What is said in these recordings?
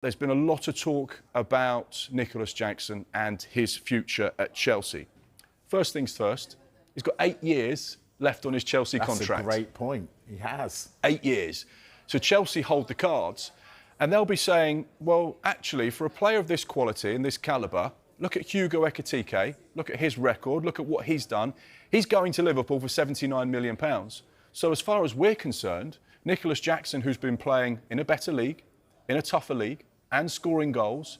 There's been a lot of talk about Nicolas Jackson and his future at Chelsea. First things first, he's got 8 years left on his Chelsea contract. That's a great point. He has. 8 years. So Chelsea hold the cards, and they'll be saying, well, actually, for a player of this quality and this calibre, look at Hugo Ekitike, look at his record, look at what he's done. He's going to Liverpool for £79 million. So as far as we're concerned, Nicolas Jackson, who's been playing in a better league, in a tougher league, and scoring goals,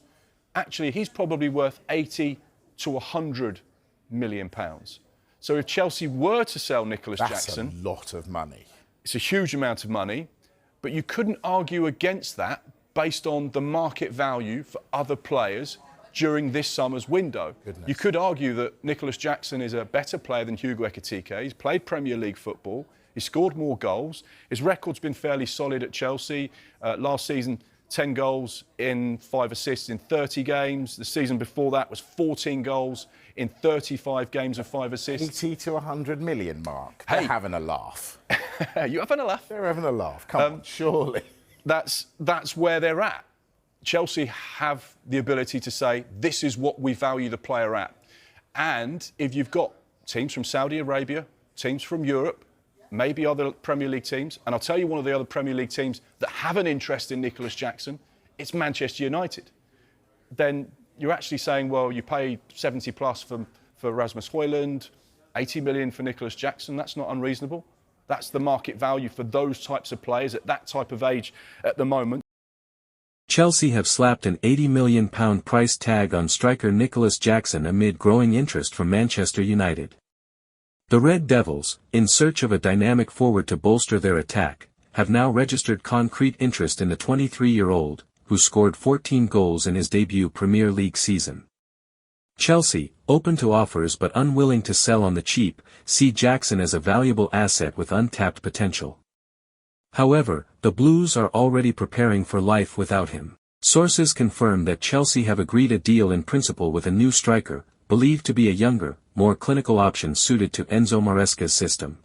actually, he's probably worth 80 to 100 million pounds. So if Chelsea were to sell Nicolas Jackson... That's a lot of money. It's a huge amount of money, but you couldn't argue against that based on the market value for other players during this summer's window. Goodness. You could argue that Nicolas Jackson is a better player than Hugo Ekitike. He's played Premier League football. He's scored more goals. His record's been fairly solid at Chelsea. Last season, 10 goals in 5 assists in 30 games. The season before that was 14 goals in 35 games and 5 assists. 80 to 100 million, Mark. Hey. They're having a laugh. You having a laugh? They're having a laugh. Come on, surely. That's where they're at. Chelsea have the ability to say, this is what we value the player at. And if you've got teams from Saudi Arabia, teams from Europe, maybe other Premier League teams, and I'll tell you one of the other Premier League teams that have an interest in Nicolas Jackson, it's Manchester United. Then you're actually saying, well, you paid 70 plus for Rasmus Højlund, 80 million for Nicolas Jackson. That's not unreasonable. That's the market value for those types of players at that type of age at the moment. Chelsea have slapped an £80 million price tag on striker Nicolas Jackson amid growing interest from Manchester United. The Red Devils, in search of a dynamic forward to bolster their attack, have now registered concrete interest in the 23-year-old, who scored 14 goals in his debut Premier League season. Chelsea, open to offers but unwilling to sell on the cheap, see Jackson as a valuable asset with untapped potential. However, the Blues are already preparing for life without him. Sources confirm that Chelsea have agreed a deal in principle with a new striker, believed to be a younger, more clinical option suited to Enzo Maresca's system.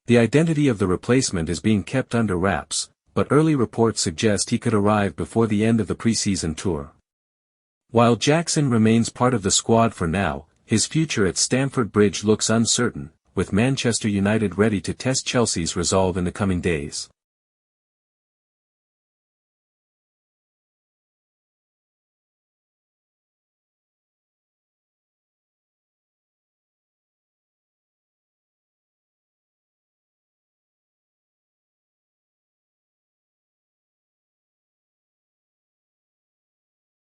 The identity of the replacement is being kept under wraps, but early reports suggest he could arrive before the end of the preseason tour. While Jackson remains part of the squad for now, his future at Stamford Bridge looks uncertain, with Manchester United ready to test Chelsea's resolve in the coming days.